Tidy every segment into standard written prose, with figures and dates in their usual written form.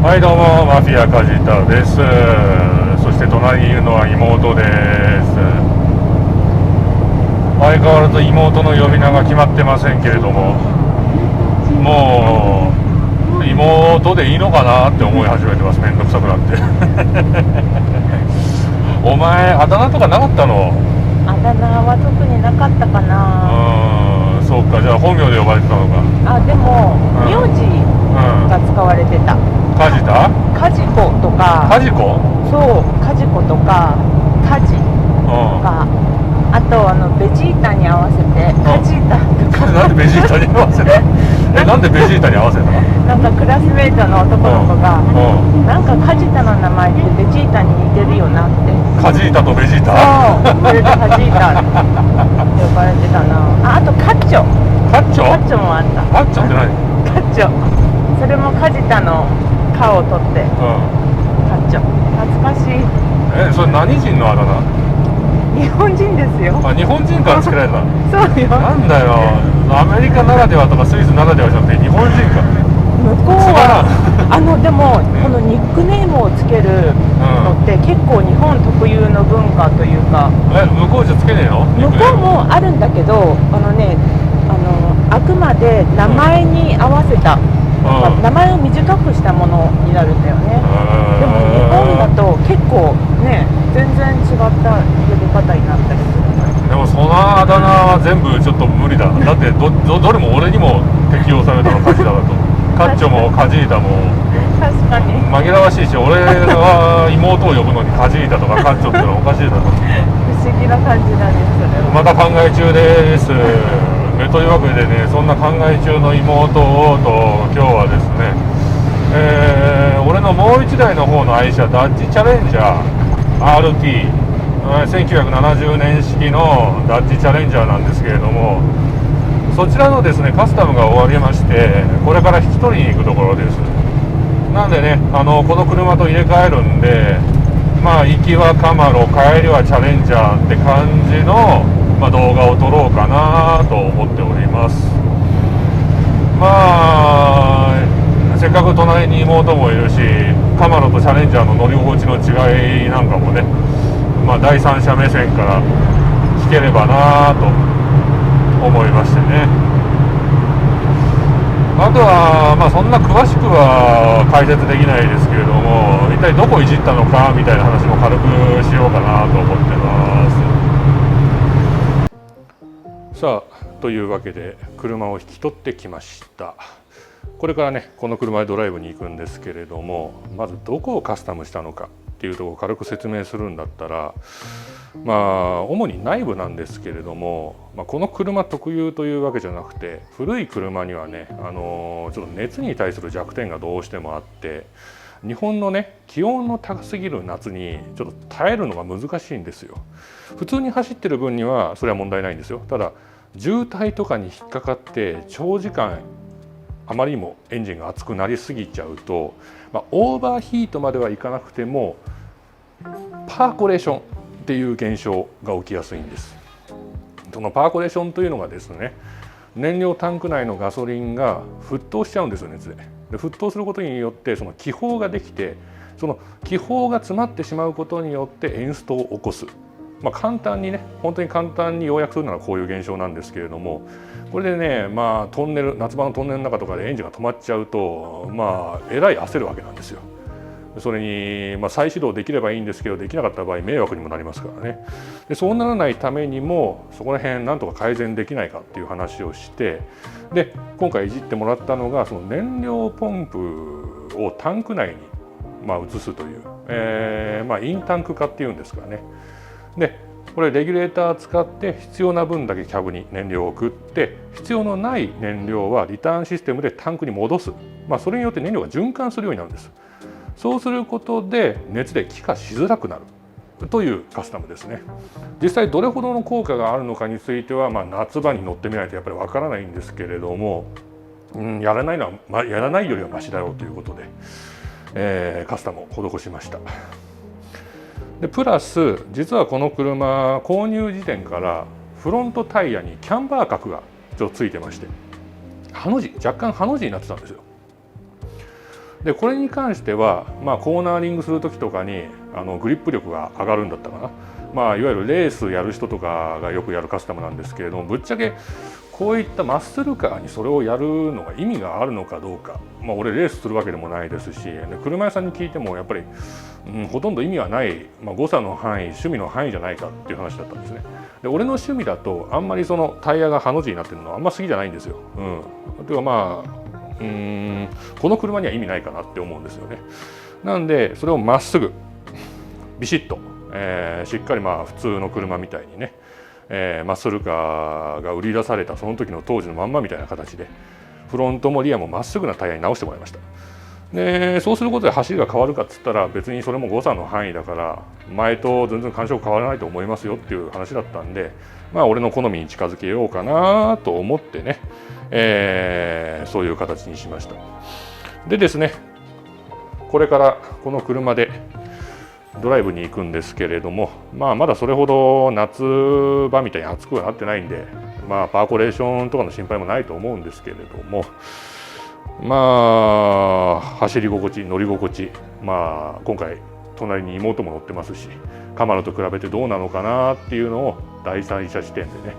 はいどうもマフィア梶田です。そして隣にいるのは妹です。相変わらず妹の呼び名が決まってませんけれども、もう妹でいいのかなって思い始めてます。めんどくさくなってお前あだ名とかなかったの？あだ名は特になかったかな。そうか、じゃあ本名で呼ばれてたのか。あ、でも名字が使われてた。梶田？カジコとか。梶子？そう、カジコとかカジとか、あとベジータに合わせてカジータとか。なんでベジータに合わせた？なんでベジータに合わせた？なんかクラスメートの男の子がなんかカジタの名前ってベジータに似てるよなって。カジータとベジータ？そう、それでカジータって呼ばれてたな。あとカッチョ。カッチョ？カッチョもあった。カッチョって何？カッチョ、それもカジタのカを取って、カッチョ。懐かしい。それ何人のあだ名？日本人ですよ。あ、日本人からつけられた。そうよ。なんだよ、アメリカならではとかスイスならではじゃなくて日本人か。向こうはでもこのニックネームをつけるのって結構日本特有の文化というか。向こうじゃつけねえの？向こうもあるんだけど、あくまで名前に合わせた、名前を短くしたものになるんだよね。でも日本だと結構ね、全然違った呼び方になったりする。でもそのあだ名は全部ちょっと無理だ。だってどれも俺にも適用されたの。カジタだとカッチョもカジータも確かに紛らわしいし、俺は妹を呼ぶのにカジータとかカッチョってのはおかしいだろ。不思議な感じなんですよね。また考え中です。というわけでね、そんな考え中の妹と今日はですね、俺のもう一台の方の愛車ダッジチャレンジャー RT、1970年式のダッジチャレンジャーなんですけれども、そちらのですねカスタムが終わりまして、これから引き取りに行くところです。なんでね、この車と入れ替えるんで、行きはカマロ、帰りはチャレンジャーって感じの、動画を撮ろうかなと思っております。せっかく隣に妹もいるし、カマロとチャレンジャーの乗り心地の違いなんかもね、第三者目線から聞ければなと思いましてね。あとはそんな詳しくは解説できないですけれども、一体どこいじったのかみたいな話も軽くしようかなと思ってます。さあ、というわけで車を引き取ってきました。これからねこの車でドライブに行くんですけれども、まずどこをカスタムしたのかっていうところを軽く説明するんだったら、主に内部なんですけれども、この車特有というわけじゃなくて、古い車にはね、ちょっと熱に対する弱点がどうしてもあって、日本のね気温の高すぎる夏にちょっと耐えるのが難しいんですよ。普通に走ってる分にはそれは問題ないんですよ。ただ渋滞とかに引っかかって長時間あまりにもエンジンが熱くなりすぎちゃうと、オーバーヒートまではいかなくてもパーコレーションっていう現象が起きやすいんです。そのパーコレーションというのがですね、燃料タンク内のガソリンが沸騰しちゃうんですよ、熱で。沸騰することによってその気泡ができて、その気泡が詰まってしまうことによってエンストを起こす。簡単にね、本当に簡単に要約するならこういう現象なんですけれども、これでね、トンネル、夏場のトンネルの中とかでエンジンが止まっちゃうと、えらい焦るわけなんですよ。それに、再始動できればいいんですけど、できなかった場合迷惑にもなりますからね。でそうならないためにもそこら辺なんとか改善できないかっていう話をして、で今回いじってもらったのがその燃料ポンプをタンク内に移すという、インタンク化っていうんですかね。でこれレギュレーター使って必要な分だけキャブに燃料を送って、必要のない燃料はリターンシステムでタンクに戻す。それによって燃料が循環するようになるんです。そうすることで熱で気化しづらくなるというカスタムですね。実際どれほどの効果があるのかについては、夏場に乗ってみないとやっぱりわからないんですけれども、やらないよりはマシだろうということで、カスタムを施しました。でプラス実はこの車購入時点からフロントタイヤにキャンバー角がちょっとついてまして、若干ハの字になってたんですよ。でこれに関しては、コーナーリングする時とかにグリップ力が上がるんだったかな、いわゆるレースやる人とかがよくやるカスタムなんですけれども、ぶっちゃけこういったマッスルカーにそれをやるのが意味があるのかどうか、俺レースするわけでもないですし、車屋さんに聞いてもやっぱり、ほとんど意味はない、誤差の範囲、趣味の範囲じゃないかっていう話だったんですね。で俺の趣味だとあんまりそのタイヤがハの字になってるのはあんま好きじゃないんですよ。というかこの車には意味ないかなって思うんですよね。なんでそれをまっすぐビシッと、しっかり普通の車みたいにね、マッスルカーが売り出されたその時の当時のまんまみたいな形でフロントもリアもまっすぐなタイヤに直してもらいました。でそうすることで走りが変わるかっつったら別にそれも誤差の範囲だから前と全然感触変わらないと思いますよっていう話だったんで、俺の好みに近づけようかなと思ってね、そういう形にしました。でですね、これからこの車でドライブに行くんですけれども、まだそれほど夏場みたいに暑くはなってないんで、パーコレーションとかの心配もないと思うんですけれども、走り心地乗り心地、今回隣に妹も乗ってますし、カマロと比べてどうなのかなっていうのを第三者視点でね、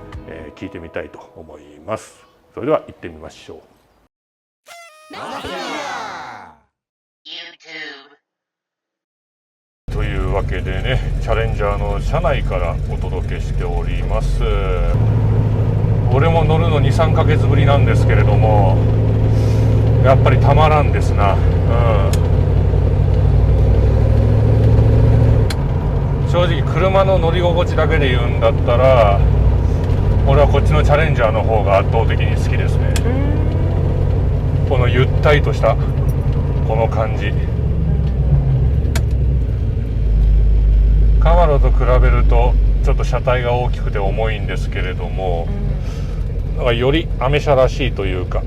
聞いてみたいと思います。それでは行ってみましょう。というわけでね、チャレンジャーの車内からお届けしております。俺も乗るの 2,3 ヶ月ぶりなんですけれども、やっぱりたまらんですな。正直車の乗り心地だけで言うんだったら俺はこっちのチャレンジャーの方が圧倒的に好きですね。このゆったりとしたこの感じ、カマロと比べるとちょっと車体が大きくて重いんですけれども、なんかよりアメ車らしいというか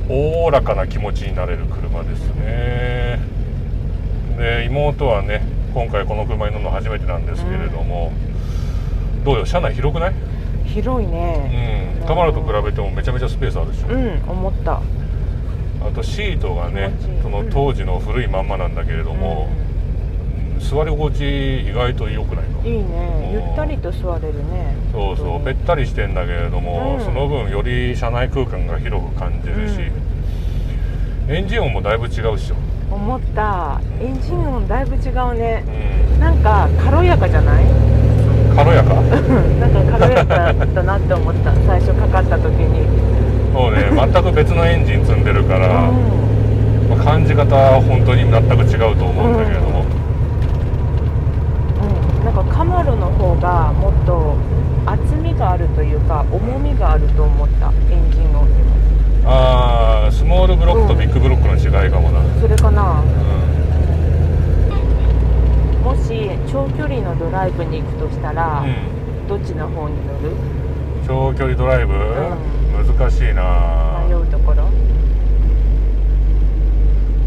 おおらかな気持ちになれる車ですね。で妹はね今回この車に乗るの初めてなんですけれども、どうよ、車内広くない？広いね。カマロと比べてもめちゃめちゃスペースあるでしょ。思った。あとシートがねその当時の古いまんまなんだけれども、座り心地意外と良くないか。いいね、ゆったりと座れるね。そうそう、べったりしてんだけれども、その分より車内空間が広く感じるし、エンジン音もだいぶ違うっしょ。思った。エンジン音だいぶ違うね。なんか軽やかじゃない？軽やかなんか軽やかだなって思った。最初かかった時に。そうね、全く別のエンジン積んでるから、感じ方は本当に全く違うと思うんだけれども、なんかカマロの方がもっと厚みがあるというか重みがあると思った。エンジン音にも。スモールブロックとビッグブロックの違いかもな。それかな。もし長距離のドライブに行くとしたら、どっちの方に乗る？長距離ドライブ、難しいな。迷うところ。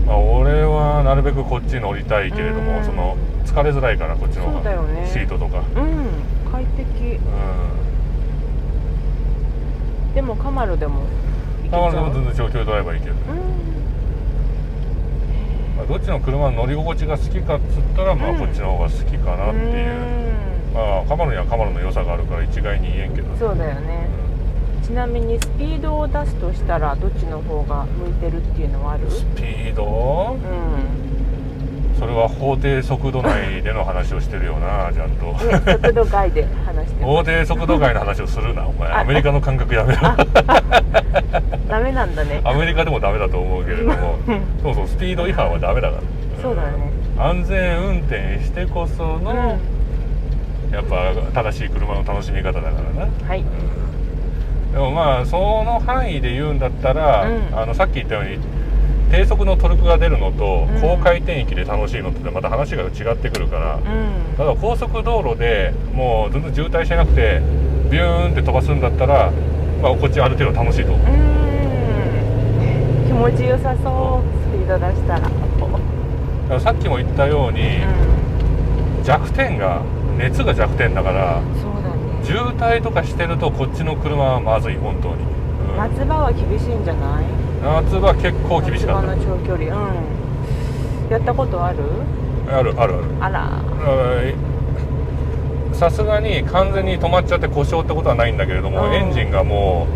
俺はなるべくこっちに乗りたいけれども、その疲れづらいからこっちの方が、シートとか快適。でもカマロでもカマロでも全然長距離ドライバーいける。どっちの車の乗り心地が好きかっつったら、こっちの方が好きかなっていう。カマロにはカマロの良さがあるから一概に言えんけど。そうだよね。ちなみにスピードを出すとしたらどっちの方が向いてるっていうのはある？スピード？それは法定速度内での話をしてるよな、ちゃんと。速度外で話してる。法定速度外の話をするな、お前。アメリカの感覚やめろ。ダメなんだね。アメリカでもダメだと思うけれども、そうスピード違反はダメだから。そうだね。安全運転してこその、やっぱ正しい車の楽しみ方だからな。はい。でもその範囲で言うんだったら、さっき言ったように低速のトルクが出るのと、高回転域で楽しいのってまた話が違ってくるから、ただ高速道路でもう全然渋滞してなくてビューンって飛ばすんだったら、こっちある程度楽しいと思う。気持ちよさそう、スピード出したら。だからさっきも言ったように、弱点が熱が弱点だから、渋滞とかしてるとこっちの車はまずい、本当に。夏場は厳しいんじゃない？夏場結構厳しかった。夏場の長距離、やったことある？あるあるあら。さすがに完全に止まっちゃって故障ってことはないんだけれども、エンジンがも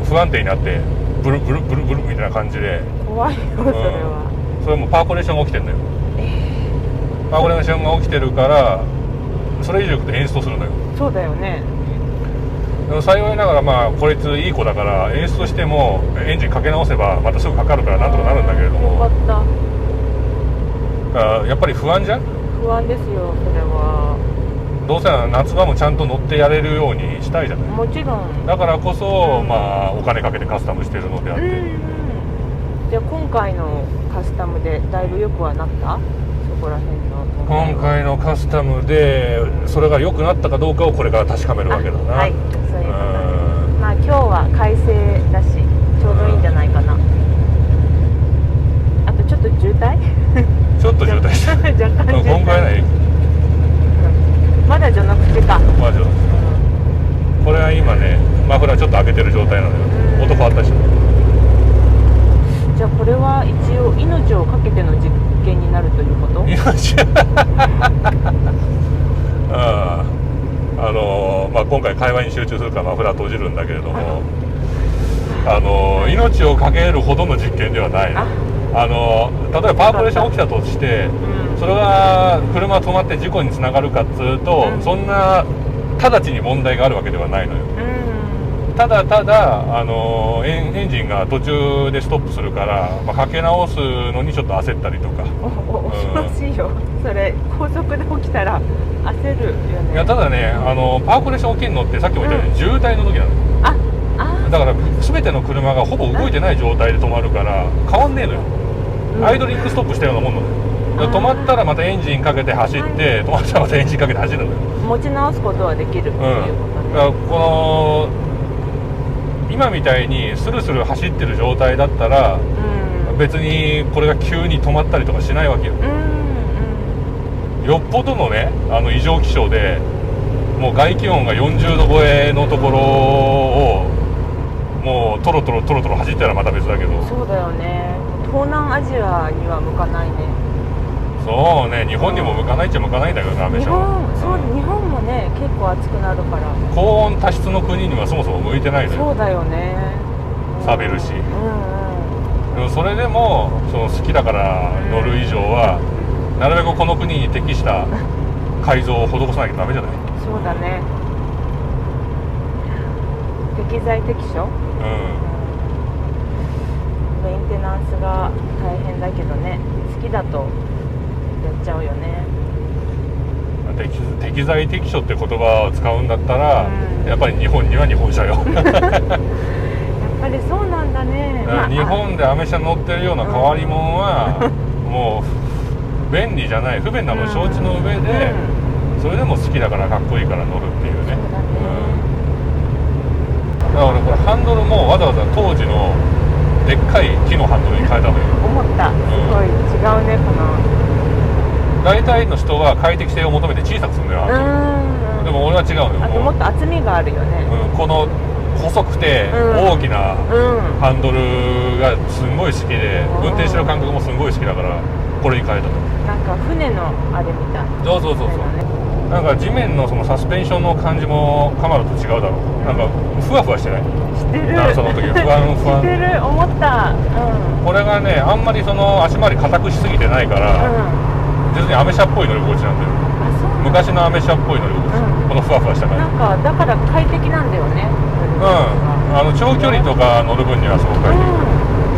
う不安定になってブルブルブルブルみたいな感じで怖いよそれは、それもパーコレーションが起きてるのよ。パーコレーションが起きてるからそれ以上いくとエンストするのよ。そうだよね。でも幸いながらまあこいついい子だからエンストしてもエンジンかけ直せばまたすぐかかるからなんとかなるんだけれども、よかった。やっぱり不安じゃん。不安ですよそれは。どうせなら夏場もちゃんと乗ってやれるようにしたいじゃない。もちろん。だからこそ、まあお金かけてカスタムしてるのであって、じゃあ今回のカスタムでだいぶ良くはなった？そこら辺の問題は。今回のカスタムでそれが良くなったかどうかをこれから確かめるわけだな。はい、そういうことです。まあ今日は快晴だしちょうどいいんじゃないかな。あとちょっと渋滞ちょっと渋滞してる若干渋滞。今回ないまだ序の口か。まあこれは今ねマフラーちょっと開けてる状態なのよ。音変わったでしょ。じゃあこれは一応命をかけての実験になるということ？命まあ、今回会話に集中するからマフラー閉じるんだけれども、命をかけるほどの実験ではない。例えばパーコレーション起きたとして、それが車止まって事故につながるかっつうと、そんな直ちに問題があるわけではないのよ。ただエンジンが途中でストップするから、まあ、かけ直すのにちょっと焦ったりとか。恐ろしいよそれ。高速で起きたら焦るよね。いやただねパーコレーション起きるのってさっきも言ったように渋滞の時なのよ。だから全ての車がほぼ動いてない状態で止まるから変わんねえのよ。アイドリングストップしたようなもんなのよ。止まったらまたエンジンかけて走って、止まったらまたエンジンかけて走るのよ。持ち直すことはできるっていうことね。だからこの今みたいにスルスル走ってる状態だったら、別にこれが急に止まったりとかしないわけよ。よっぽどのね異常気象でもう外気温が40度超えのところをもうトロトロ走ったらまた別だけど。そうだよね。東南アジアには向かないね。そうね、日本にも向かないっちゃ向かないんだけどな、アメ車は。日本もね結構暑くなるから高温多湿の国にはそもそも向いてないのよ。そうだよね。錆びるし、でもそれでも好きだから乗る以上は、なるべくこの国に適した改造を施さなきゃダメじゃない。そうだね。適材適所。メンテナンスが大変だけどね、好きだとやっちゃうよね。適材適所って言葉を使うんだったら、やっぱり日本には日本車よ。やっぱりそうなんだね。日本でアメ車乗ってるような変わり者はもう便利じゃない、不便なの承知の上で、それでも好きだからかっこいいから乗るっていうね。だからこれハンドルもわざわざ当時のでっかい木のハンドルに変えたのよ。思った。すごい違うねこの。大体の人は快適性を求めて小さくするのよ。でも俺は違うのよ。あともっと厚みがあるよね。この細くて大きなハンドルがすんごい好きで、運転してる感覚もすんごい好きだからこれに変えたの。なんか船のあれみたい。そう。なんか地面のそのサスペンションの感じもカマロと違うだろう。なんかふわふわしてない？してる。その時不安。してる、思った。これがねあんまりその足回り硬くしすぎてないから、実にアメ車っぽい乗り心地なんだよ。昔のアメ車っぽい乗り心地、このふわふわした感じ。なんかだから快適なんだよね。長距離とか乗る分にはすごく快適。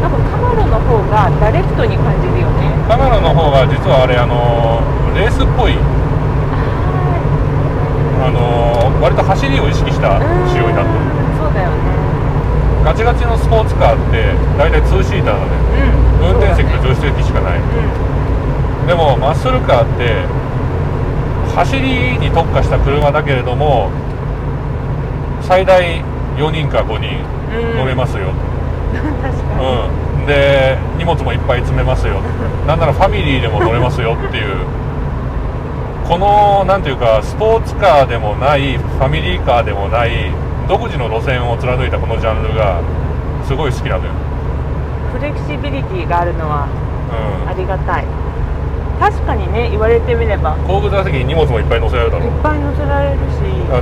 多分カマロの方がダイレクトに感じるよね。カマロの方が実はあれレースっぽい、割と走りを意識した仕様になってる。そうだよね。ガチガチのスポーツカーって大体2シーターだね。運転席と助手席しかない。でもマッスルカーって走りに特化した車だけれども最大4人か5人乗れますよ。確かに。で荷物もいっぱい詰めますよ。なんならファミリーでも乗れますよっていうこのなんていうかスポーツカーでもないファミリーカーでもない独自の路線を貫いたこのジャンルがすごい好きなのよ。フレキシビリティがあるのはうんありがたい。確かにね、言われてみれば後部座席に荷物もいっぱい乗せられるだろいっぱい乗せられるし、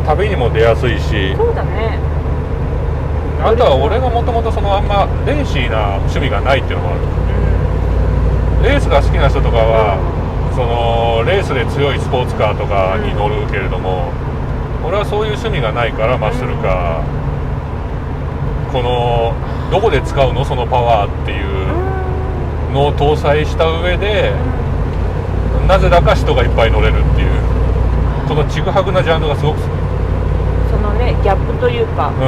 旅にも出やすいし、そうだね。あとは俺がもともとあんまレーシーな趣味がないっていうのもある。レースが好きな人とかはレースで強いスポーツカーとかに乗るけれども、俺はそういう趣味がないからマッスルカー、このどこで使うのそのパワーっていうのを搭載した上で、なぜだか人がいっぱい乗れるっていうこのちぐはぐなジャンルがすごく好き。そのねギャップというか、うん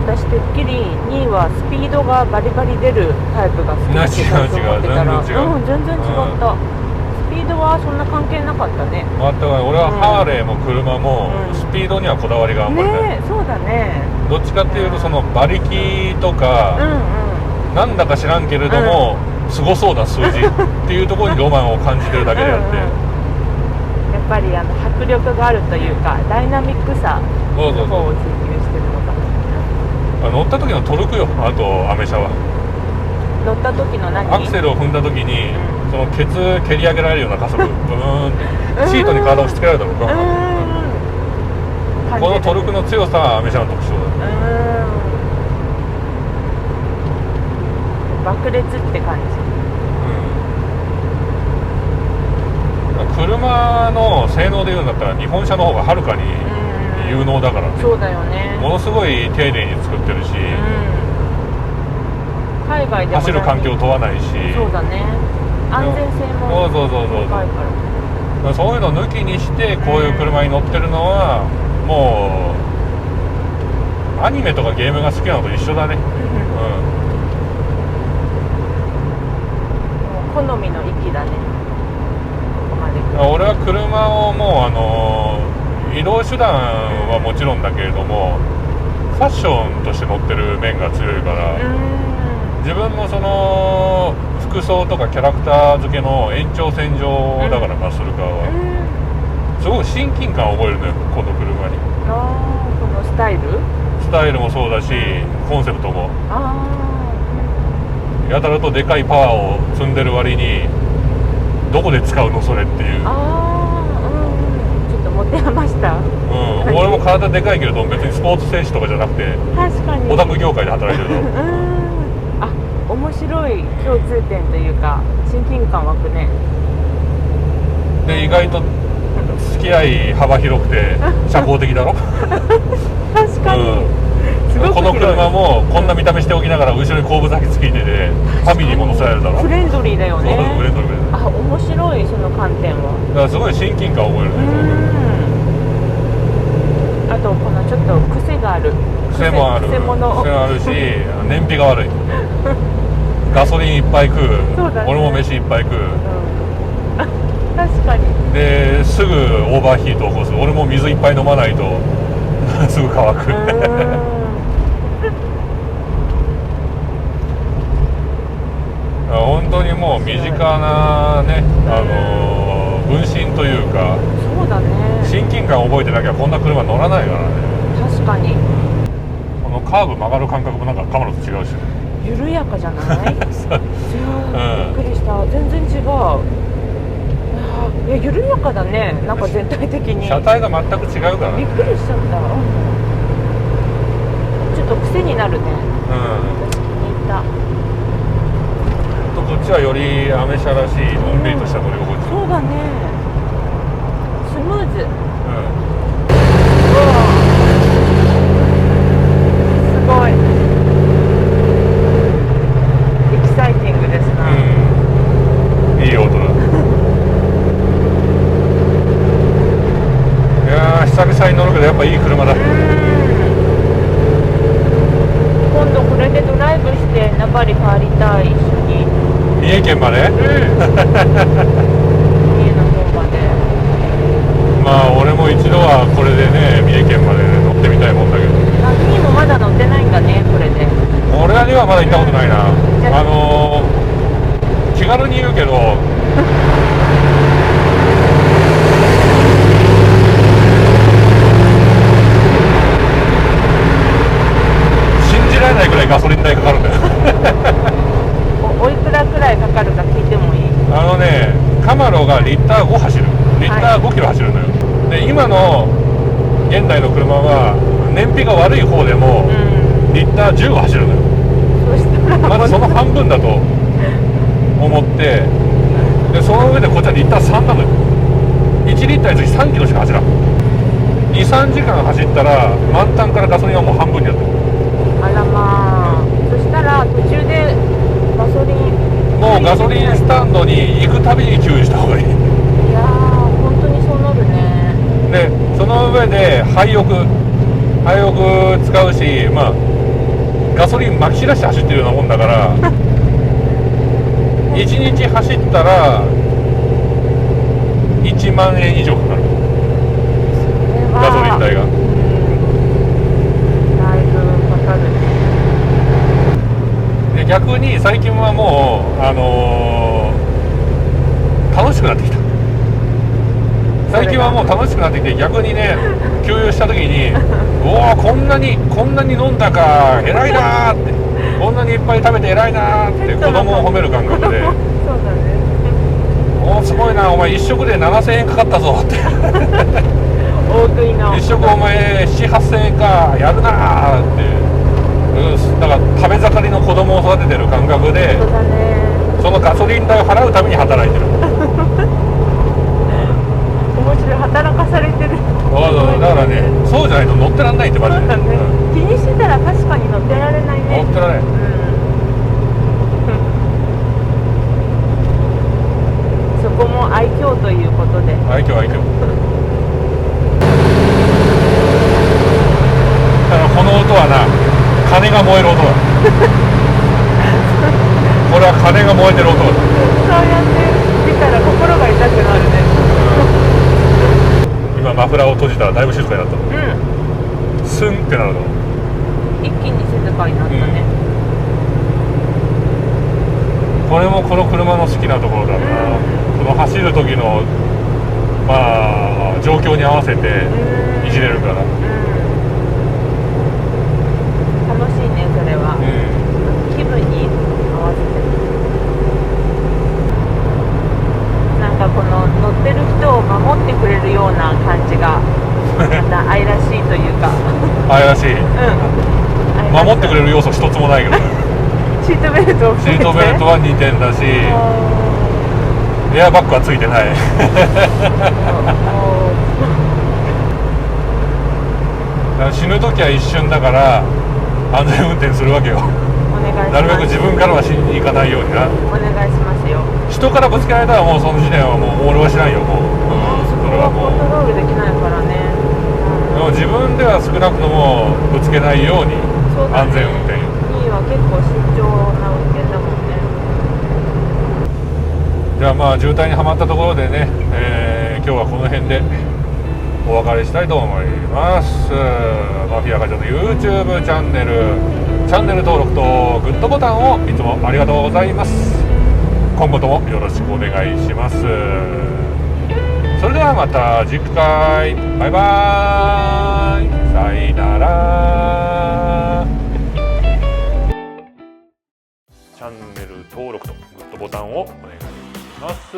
私てっきり2位はスピードがバリバリ出るタイプが好きだけどと思ってたら、全然違った、スピードはそんな関係なかったね。全く俺はハーレーも車もスピードにはこだわりがあんまりない、ね、そうだね。どっちかっていうと馬力とか、なんだか知らんけれども、すごそうな数字っていうところにロマンを感じてるだけであって、やっぱり迫力があるというかダイナミックさの方を追求してるのか。乗った時のトルクよ。あとアメ車は乗った時の何、アクセルを踏んだ時に、ケツ蹴り上げられるような加速ブーンってシートに体を押し付けられたのか、このトルクの強さはアメ車の特徴だ。爆裂って感じ。車の性能で言うんだったら日本車の方がはるかに有能だからね。そうだよね。ものすごい丁寧に作ってるし、海外でも走る環境を問わないし、そうだね、安全性も高いから。そういうのを抜きにしてこういう車に乗ってるのは、もうアニメとかゲームが好きなのと一緒だね。好みの域だね。ここまで俺は車をもう移動手段はもちろんだけれども、ファッションとして乗ってる面が強いから、自分の服装とかキャラクター付けの延長線上だから、マッスルカーはすごく親近感を覚えるのよ、この車に。このスタイルもそうだし、コンセプトもやたらとでかいパワーを積んでる割にどこで使うのそれっていう。ちょっと持て余した。俺も体でかいけれど別にスポーツ選手とかじゃなくて、確かにオタク業界で働いてるだろ。面白い共通点というか親近感湧くね。で意外と付き合い幅広くて社交的だろ。確かに、この車もこんな見た目しておきながら後ろに後部座席ついててファミリーも乗せられるだろ。フレンドリーだよね。フレンドリー。面白いその観点は。だからすごい親近感を覚えるね。あとこのちょっと癖がある。癖もある。癖あるし燃費が悪い。ガソリンいっぱい食う。俺も飯いっぱい食う。確かに。ですぐオーバーヒートを起こす。俺も水いっぱい飲まないとすぐ乾く。本当にもう身近なね、分身というか、そうだね、親近感を覚えてなきゃこんな車乗らないからね。確かに。このカーブ曲がる感覚もなんかカメラと違うし、緩やかじゃない？びっくりした。全然違う。緩やかだね、なんか全体的に。車体が全く違うからね。びっくりしちゃった。ちょっと癖になるね。私気に入った。こっちはよりアメ車らしいのんびりとした乗り心地。そうだね。スムーズ。すごい。エキサイティングですな。いい音だ。いやー、久々に乗るけどやっぱいい車だ。今度これでドライブして名張帰りたい、一緒に。三重県まで？三重の方まで。まあ俺も一度はこれでね、三重県まで乗ってみたいもんだけど。君もまだ乗ってないんだね、これで。俺らにはまだ行ったことないな。気軽に言うけど信じられないぐらいガソリン代かかるんだよ。らいかかるか聞いてもいい？カマロがリッター5走る、リッター5キロ走るのよ。で今の現代の車は燃費が悪い方でもリッター15走るのよ。そしたらまずその半分だと思って、でその上でこっちはリッター3なのよ。1リッターにつき3キロしか走らん。2、3時間走ったら満タンからガソリンはもう半分になってる。あらまあ、そしたら途中でガソリンもうガソリンスタンドに行くたびに給油した方がいい。いやー本当にそうなるね。でその上で廃屋使うし、まあガソリンまき散らして走ってるようなもんだから1日走ったら1万円以上かかる、ガソリン代が。だいぶかかるね。で逆に最近はもう、楽しくなってきた。最近はもう楽しくなってきて、逆にね給油した時におおこんなに飲んだか偉いなーって、こんなにいっぱい食べて偉いなーって子供を褒める感覚でそうだね。おおすごいな、お前一食で7000円かかったぞって大食いの一食お前7、8000円かやるなーって、だから食べ盛りの子供を育ててる感覚で、そうだね。そのガソリン代を払うために働いてる面白い、働かされてる。だからね、そうじゃないと乗ってらんないってマジで。そうだね、気にしてたら確かに乗ってられないね。乗ってられない。そこも愛嬌ということで。愛嬌。だからこの音はな、金が燃える音だこれは金が燃えてる音だ。そうやって見たら心が痛くなるね。今マフラーを閉じたらだいぶ静かになった。スンってなるの。一気に静かになったね。これもこの車の好きなところだな。その走る時のまあ状況に合わせていじれるから。楽しいねそれは。気分に合わせて。なんかこの乗ってる人を守ってくれるような感じがまた愛らしいというか愛らしい。守ってくれる要素一つもないけどねシートベルトをシートベルトは2点だし、エアバッグはついてない死ぬ時は一瞬だから安全運転するわけよ。お願いします。なるべく自分からは死に行かないようにな。お願いしますよ。人からぶつけられたらもうその時点はもう俺はしないよもう、そこはコントロールできないからね。でも自分では少なくともぶつけないように安全運転。2位は結構慎重な運転だもんね。じゃあまあ渋滞にはまったところでね、今日はこの辺でお別れしたいと思います。マフィアガチャの YouTube チャンネル登録とグッドボタンをいつもありがとうございます。今後ともよろしくお願いします。それではまた次回、バイバーイ、さよなら。チャンネル登録とグッドボタンをお願いします。